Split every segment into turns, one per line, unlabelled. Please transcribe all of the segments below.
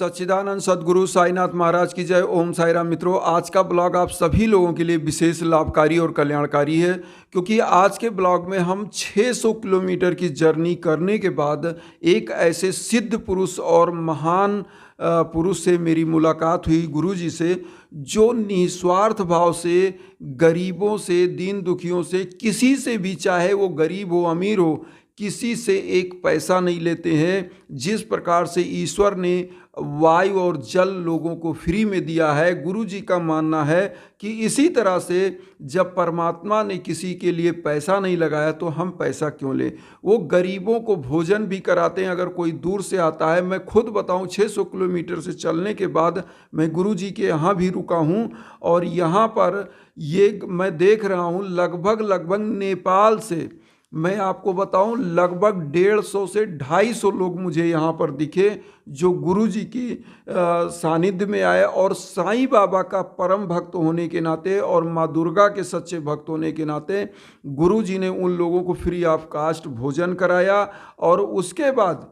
सच्चिदानंद सद्गुरु साईनाथ महाराज की जय। ओम साई राम। मित्रों, आज का ब्लॉग आप सभी लोगों के लिए विशेष लाभकारी और कल्याणकारी है, क्योंकि आज के ब्लॉग में हम 600 किलोमीटर की जर्नी करने के बाद एक ऐसे सिद्ध पुरुष और महान पुरुष से मेरी मुलाकात हुई, गुरु जी से, जो निस्वार्थ भाव से गरीबों से, दीन दुखियों से, किसी से भी, चाहे वो गरीब हो अमीर हो, किसी से एक पैसा नहीं लेते हैं। जिस प्रकार से ईश्वर ने वायु और जल लोगों को फ्री में दिया है, गुरु जी का मानना है कि इसी तरह से जब परमात्मा ने किसी के लिए पैसा नहीं लगाया तो हम पैसा क्यों लें। वो गरीबों को भोजन भी कराते हैं अगर कोई दूर से आता है। मैं खुद बताऊं, 600 किलोमीटर से चलने के बाद मैं गुरु जी के यहाँ भी रुका हूँ, और यहाँ पर ये मैं देख रहा हूँ लगभग नेपाल से, मैं आपको बताऊं, लगभग 150 से 250 लोग मुझे यहाँ पर दिखे, जो गुरु जी की सानिध्य में आए और साईं बाबा का परम भक्त होने के नाते और माँ दुर्गा के सच्चे भक्त होने के नाते गुरु जी ने उन लोगों को फ्री ऑफ कास्ट भोजन कराया। और उसके बाद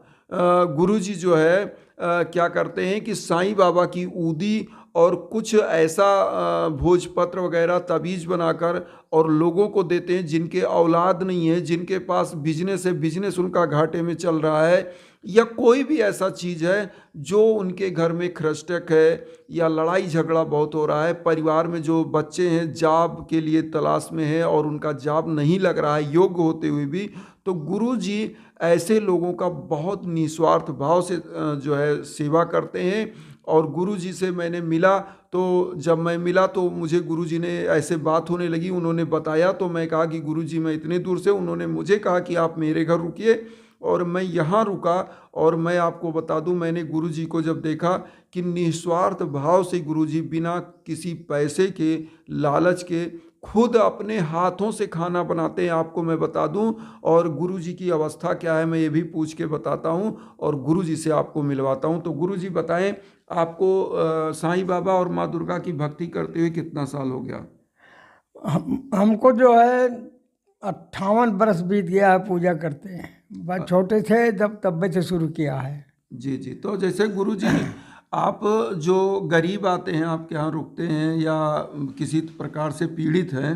गुरु जी जो है क्या करते हैं कि साईं बाबा की ऊदी और कुछ ऐसा भोजपत्र वगैरह तबीज बनाकर और लोगों को देते हैं जिनके औलाद नहीं है, जिनके पास बिजनेस है, बिजनेस उनका घाटे में चल रहा है, या कोई भी ऐसा चीज़ है जो उनके घर में खरचटक है या लड़ाई झगड़ा बहुत हो रहा है, परिवार में जो बच्चे हैं जॉब के लिए तलाश में है और उनका जॉब नहीं लग रहा है योग्य होते हुए भी, तो गुरु जी ऐसे लोगों का बहुत निस्वार्थ भाव से जो है सेवा करते हैं। और गुरु जी से मैंने मिला, तो जब मैं मिला तो मुझे गुरु जी ने ऐसे बात होने लगी, उन्होंने बताया, तो मैं कहा कि गुरु जी मैं इतने दूर से, उन्होंने मुझे कहा कि आप मेरे घर रुकिए, और मैं यहाँ रुका। और मैं आपको बता दूं, मैंने गुरु जी को जब देखा कि निस्वार्थ भाव से गुरु जी बिना किसी पैसे के, लालच के, खुद अपने हाथों से खाना बनाते हैं, आपको मैं बता दूं। और गुरु जी की अवस्था क्या है मैं ये भी पूछ के बताता हूं और गुरु जी से आपको मिलवाता हूं। तो गुरु जी बताएं, आपको साईं बाबा और माँ दुर्गा की भक्ति करते हुए कितना साल हो गया?
हमको जो है 58 बरस बीत गया है पूजा करते हैं। बस छोटे थे तब से शुरू किया है।
जी जी। तो जैसे गुरु जी, आप जो गरीब आते हैं आपके यहाँ रुकते हैं या किसी प्रकार से पीड़ित हैं,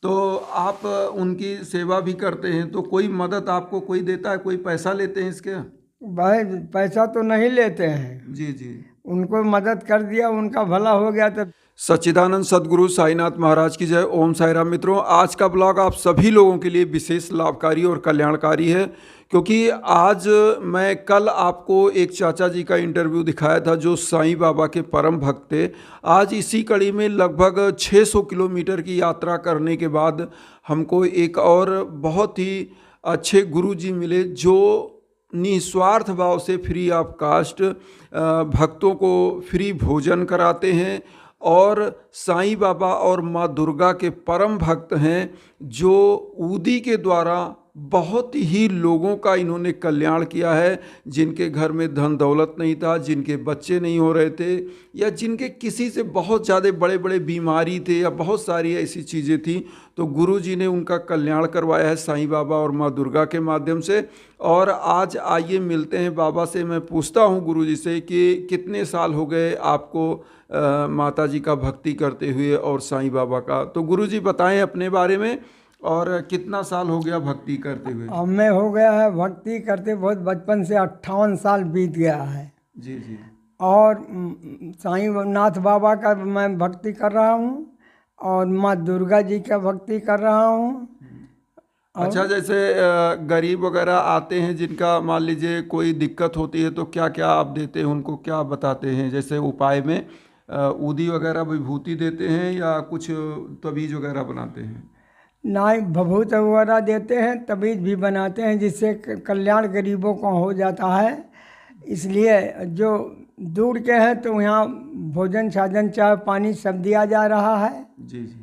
तो आप उनकी सेवा भी करते हैं, तो कोई मदद आपको कोई देता है, कोई पैसा लेते हैं इसके?
भाई पैसा तो नहीं लेते हैं।
जी जी।
उनको मदद कर दिया, उनका भला हो गया। तो
सच्चिदानंद सद्गुरु साईनाथ महाराज की जय। ओम साई राम। मित्रों, आज का ब्लॉग आप सभी लोगों के लिए विशेष लाभकारी और कल्याणकारी है, क्योंकि आज मैं कल आपको एक चाचा जी का इंटरव्यू दिखाया था जो साईं बाबा के परम भक्त थे। आज इसी कड़ी में लगभग 600 किलोमीटर की यात्रा करने के बाद हमको एक और बहुत ही अच्छे गुरु जी मिले, जो निस्वार्थ भाव से फ्री ऑफ कास्ट भक्तों को फ्री भोजन कराते हैं, और साईं बाबा और माँ दुर्गा के परम भक्त हैं, जो ऊदी के द्वारा बहुत ही लोगों का इन्होंने कल्याण किया है। जिनके घर में धन दौलत नहीं था, जिनके बच्चे नहीं हो रहे थे, या जिनके किसी से बहुत ज़्यादा बड़े बड़े बीमारी थे, या बहुत सारी ऐसी चीज़ें थी, तो गुरु जी ने उनका कल्याण करवाया है साईं बाबा और माँ दुर्गा के माध्यम से। और आज आइए मिलते हैं बाबा से। मैं पूछता हूँ गुरु जी से कि कितने साल हो गए आपको माता जी का भक्ति करते हुए और साईं बाबा का। तो गुरु जी बताएं अपने बारे में, और कितना साल हो गया भक्ति करते हुए?
अब मैं हो गया है भक्ति करते बहुत बचपन से, 58 साल बीत गया है।
जी जी।
और साईं नाथ बाबा का मैं भक्ति कर रहा हूँ, और माँ दुर्गा जी का भक्ति कर रहा हूँ।
अच्छा, जैसे गरीब वगैरह आते हैं जिनका मान लीजिए कोई दिक्कत होती है, तो क्या क्या आप देते हैं उनको, क्या बताते हैं? जैसे उपाय में ऊदी वगैरह विभूति देते हैं या कुछ तबीज वगैरह बनाते हैं?
नहीं, भभूत वगैरह देते हैं, तबीज भी बनाते हैं, जिससे कल्याण गरीबों को हो जाता है। इसलिए जो दूर के हैं तो यहाँ भोजन साधन, चाय पानी सब दिया जा रहा है।
जी जी।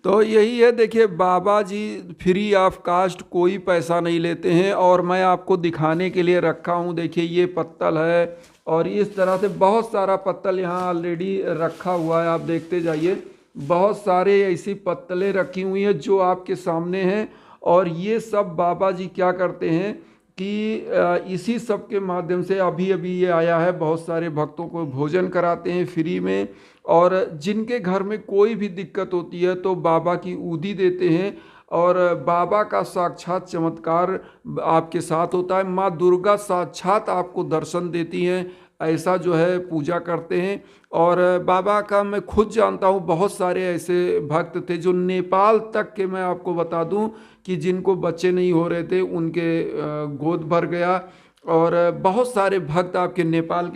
तो यही है, देखिए बाबा जी फ्री ऑफ कास्ट कोई पैसा नहीं लेते हैं। और मैं आपको दिखाने के लिए रखा हूँ, देखिए ये पत्तल है, और इस तरह से बहुत सारा पत्तल यहाँ ऑलरेडी रखा हुआ है। आप देखते जाइए, बहुत सारे ऐसी पत्तलें रखी हुई हैं जो आपके सामने हैं। और ये सब बाबा जी क्या करते हैं कि इसी सब के माध्यम से अभी अभी ये आया है, बहुत सारे भक्तों को भोजन कराते हैं फ्री में, और जिनके घर में कोई भी दिक्कत होती है तो बाबा की ऊदी देते हैं और बाबा का साक्षात चमत्कार आपके साथ होता है। माँ दुर्गा साक्षात आपको दर्शन देती हैं, ऐसा जो है पूजा करते हैं। और बाबा का मैं खुद जानता हूँ, बहुत सारे ऐसे भक्त थे जो नेपाल तक के, मैं आपको बता दूँ कि जिनको बच्चे नहीं हो रहे थे उनके गोद भर गया। और बहुत सारे भक्त आपके नेपाल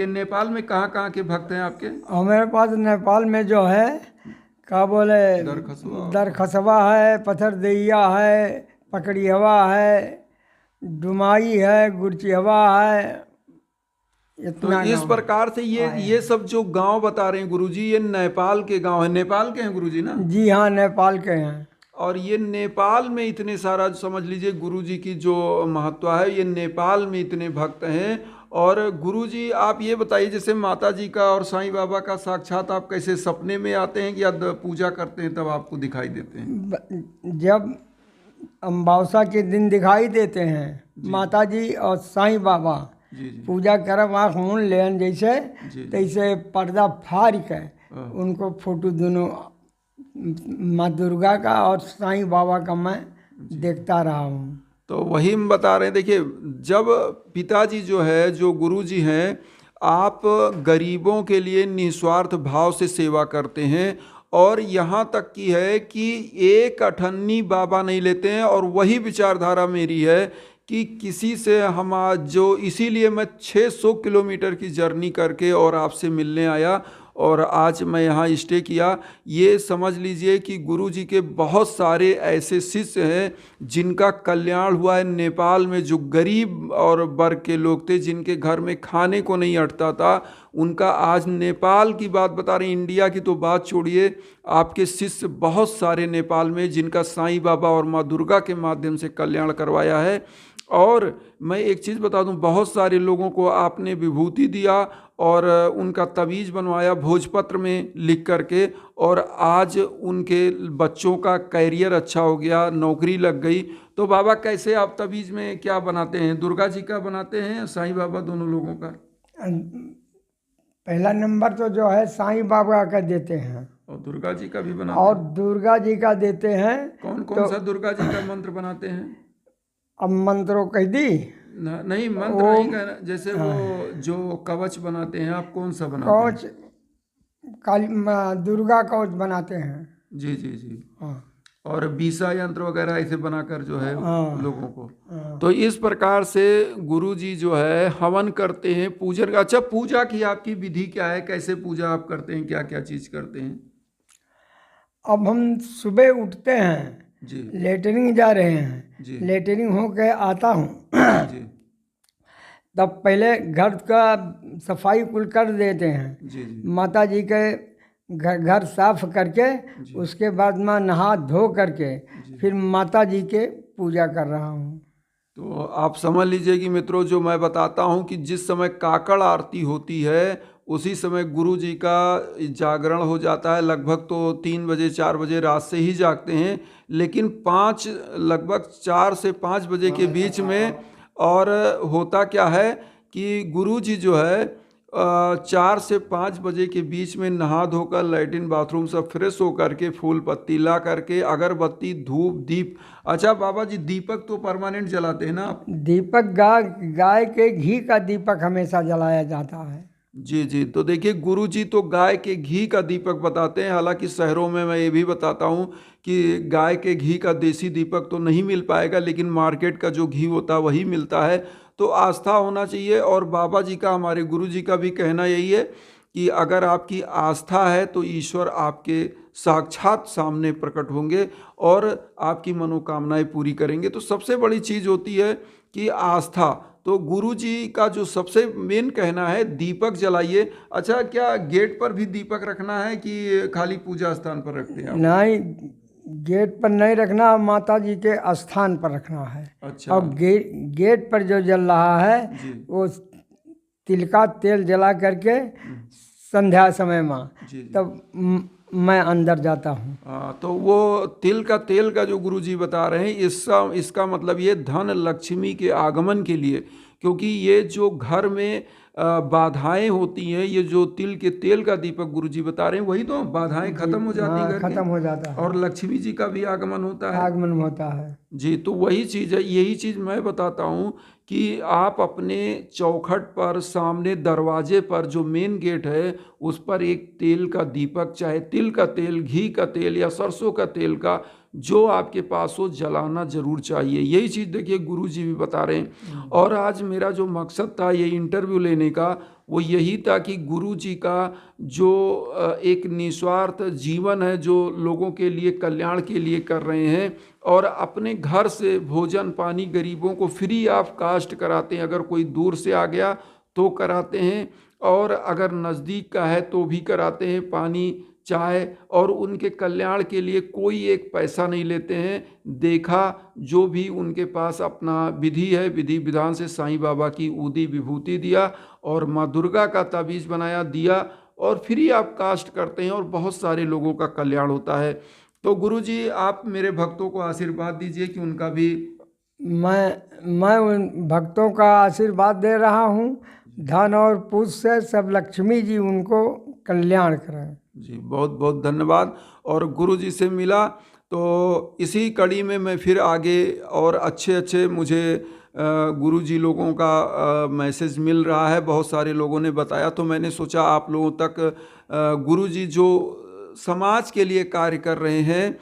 में कहाँ कहाँ के भक्त हैं आपके?
हमारे पास नेपाल में जो है क्या बोले, दरखसवा है, पथरदैया है, पकड़िहवा है, डुमाई है, गुरचिहवा है।
तो इस प्रकार से ये सब जो गांव बता रहे हैं गुरुजी, ये नेपाल के गांव हैं। नेपाल के हैं गुरुजी ना?
जी हाँ, नेपाल के हैं।
और ये नेपाल में इतने सारा, समझ लीजिए गुरुजी की जो महत्व है, ये नेपाल में इतने भक्त हैं। और गुरुजी आप ये बताइए, जैसे माता जी का और साईं बाबा का साक्षात आप कैसे सपने में आते हैं या पूजा करते हैं तब आपको दिखाई देते हैं?
जब अमावस्या के दिन दिखाई देते हैं माता जी और साईं बाबा।
जी जी
पूजा करब आँख मून लेन जैसे
जी।
तैसे पर्दा फाड़ के उनको फोटो दोनों माँ दुर्गा का और साईं बाबा का मैं देखता रहा हूँ।
तो वही हम बता रहे हैं। देखिए, जब पिताजी जो है, जो गुरुजी हैं, आप गरीबों के लिए निस्वार्थ भाव से सेवा करते हैं, और यहाँ तक की है कि एक अठन्नी बाबा नहीं लेते हैं। और वही विचारधारा मेरी है कि किसी से हम आज जो, इसीलिए मैं 600 किलोमीटर की जर्नी करके और आपसे मिलने आया और आज मैं यहाँ स्टे किया। ये समझ लीजिए कि गुरुजी के बहुत सारे ऐसे शिष्य हैं जिनका कल्याण हुआ है नेपाल में। जो गरीब और वर्ग के लोग थे, जिनके घर में खाने को नहीं अटता था, उनका आज, नेपाल की बात बता रहे हैं, इंडिया की तो बात छोड़िए, आपके शिष्य बहुत सारे नेपाल में जिनका साईं बाबा और माँ दुर्गा के माध्यम से कल्याण करवाया है। और मैं एक चीज़ बता दूं, बहुत सारे लोगों को आपने विभूति दिया और उनका तवीज बनवाया भोजपत्र में लिख करके, और आज उनके बच्चों का कैरियर अच्छा हो गया, नौकरी लग गई। तो बाबा कैसे आप तवीज में क्या बनाते हैं? दुर्गा जी का बनाते हैं, साईं बाबा, दोनों लोगों का?
पहला नंबर तो जो है साईं बाबा का देते हैं,
और दुर्गा जी का भी बनाते
और
हैं?
दुर्गा जी का देते हैं।
कौन कौन सा दुर्गा जी का मंत्र बनाते हैं?
अब मंत्रों कह दी
नहीं, मंत्र नहीं कहना, जैसे वो जो कवच बनाते हैं, आप कौन सा बनाते हैं?
कवच काली दुर्गा कवच बनाते हैं।
जी जी जी।
हाँ।
और बीसा यंत्र वगैरह ऐसे बनाकर जो है लोगों को।
हाँ।
तो इस प्रकार से गुरु जी जो है हवन करते हैं, पूजन। अच्छा, पूजा की आपकी विधि क्या है? कैसे पूजा आप करते हैं? क्या क्या चीज करते हैं?
अब हम सुबह उठते हैं
जी
लेटरिंग जा रहे हैं
जी
लेटरिंग होके आता हूँ
जी
तब पहले घर का सफाई कुल कर देते हैं।
जी जी
माता जी के घर साफ करके उसके बाद मैं नहा धो करके फिर माता जी के पूजा कर रहा हूँ।
तो आप समझ लीजिए कि मित्रों, जो मैं बताता हूँ कि जिस समय काकड़ आरती होती है उसी समय गुरु जी का जागरण हो जाता है। लगभग तो 3 बजे 4 बजे रात से ही जागते हैं, लेकिन लगभग 4 से 5 बजे के बीच में। और होता क्या है कि गुरु जी जो है 4 से 5 बजे के बीच में नहा धोकर लैट्रिन बाथरूम सब फ्रेश होकर के फूल पत्ती ला करके अगरबत्ती धूप दीप। अच्छा बाबा जी, दीपक तो परमानेंट जलाते हैं ना आप?
दीपक गाय के घी का दीपक हमेशा जलाया जाता है।
जी जी। तो देखिए, गुरु जी तो गाय के घी का दीपक बताते हैं। हालांकि शहरों में मैं ये भी बताता हूँ कि गाय के घी का देसी दीपक तो नहीं मिल पाएगा, लेकिन मार्केट का जो घी होता है वही मिलता है। तो आस्था होना चाहिए। और बाबा जी का, हमारे गुरु जी का भी कहना यही है कि अगर आपकी आस्था है तो ईश्वर आपके साक्षात सामने प्रकट होंगे और आपकी मनोकामनाएं पूरी करेंगे। तो सबसे बड़ी चीज़ होती है कि आस्था। तो गुरु जी का जो सबसे मेन कहना है, दीपक जलाइए। अच्छा, क्या गेट पर भी दीपक रखना है कि खाली पूजा स्थान पर रखते हैं आप?
नहीं, गेट पर नहीं रखना, माता जी के स्थान पर रखना है।
अच्छा।
और गेट पर जो जल रहा है वो तिल का तेल जला करके संध्या समय में
जी।
तब मैं अंदर जाता हूँ।
तो वो तिल का तेल का जो गुरुजी बता रहे हैं, इसका मतलब ये धन लक्ष्मी के आगमन के लिए, क्योंकि ये जो घर में बाधाएं होती हैं, ये जो तिल के तेल का दीपक गुरुजी बता रहे हैं, वही तो बाधाएं खत्म हो जाती
हाँ,
घर की,
खत्म हो जाता है,
और लक्ष्मी जी का भी आगमन होता है।
आगमन होता है
जी, तो वही चीज़ है, यही चीज़ मैं बताता हूँ कि आप अपने चौखट पर, सामने दरवाजे पर जो मेन गेट है, उस पर एक तेल का दीपक, चाहे तिल का तेल, घी का तेल या सरसों का तेल का, जो आपके पास हो, जलाना जरूर चाहिए। यही चीज़ देखिए गुरुजी भी बता रहे हैं। और आज मेरा जो मकसद था ये इंटरव्यू लेने का, वो यही था कि गुरुजी का जो एक निस्वार्थ जीवन है, जो लोगों के लिए कल्याण के लिए कर रहे हैं, और अपने घर से भोजन पानी गरीबों को फ्री ऑफ कास्ट कराते हैं। अगर कोई दूर से आ गया तो कराते हैं, और अगर नज़दीक का है तो भी कराते हैं, पानी चाय, और उनके कल्याण के लिए कोई एक पैसा नहीं लेते हैं। देखा जो भी उनके पास अपना विधि है, विधि विधान से साईं बाबा की ऊदी विभूति दिया, और माँ दुर्गा का ताबीज़ बनाया, दिया, और फ्री ऑफ कास्ट करते हैं, और बहुत सारे लोगों का कल्याण होता है। तो गुरुजी आप मेरे भक्तों को आशीर्वाद दीजिए कि उनका भी।
मैं उन भक्तों का आशीर्वाद दे रहा हूँ, धन और पुष्प से सब लक्ष्मी जी उनको कल्याण करें।
जी, बहुत बहुत धन्यवाद। और गुरुजी से मिला तो इसी कड़ी में मैं फिर आगे, और अच्छे अच्छे मुझे गुरुजी लोगों का मैसेज मिल रहा है, बहुत सारे लोगों ने बताया, तो मैंने सोचा आप लोगों तक गुरुजी जो समाज के लिए कार्य कर रहे हैं,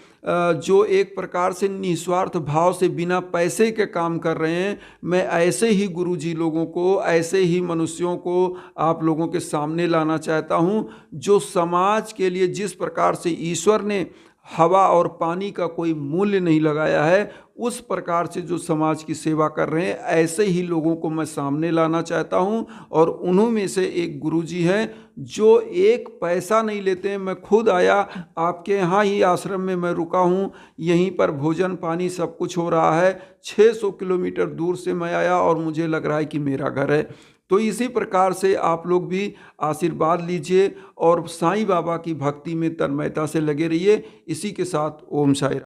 जो एक प्रकार से निस्वार्थ भाव से बिना पैसे के काम कर रहे हैं, मैं ऐसे ही गुरुजी लोगों को, ऐसे ही मनुष्यों को आप लोगों के सामने लाना चाहता हूं, जो समाज के लिए जिस प्रकार से ईश्वर ने हवा और पानी का कोई मूल्य नहीं लगाया है, उस प्रकार से जो समाज की सेवा कर रहे हैं, ऐसे ही लोगों को मैं सामने लाना चाहता हूं। और उन्हों में से एक गुरुजी हैं जो एक पैसा नहीं लेते हैं। मैं खुद आया, आपके यहाँ ही आश्रम में मैं रुका हूँ, यहीं पर भोजन पानी सब कुछ हो रहा है। 600 किलोमीटर दूर से मैं आया, और मुझे लग रहा है कि मेरा घर है। तो इसी प्रकार से आप लोग भी आशीर्वाद लीजिए, और साईं बाबा की भक्ति में तन्मयता से लगे रहिए। इसी के साथ ओम साई राम।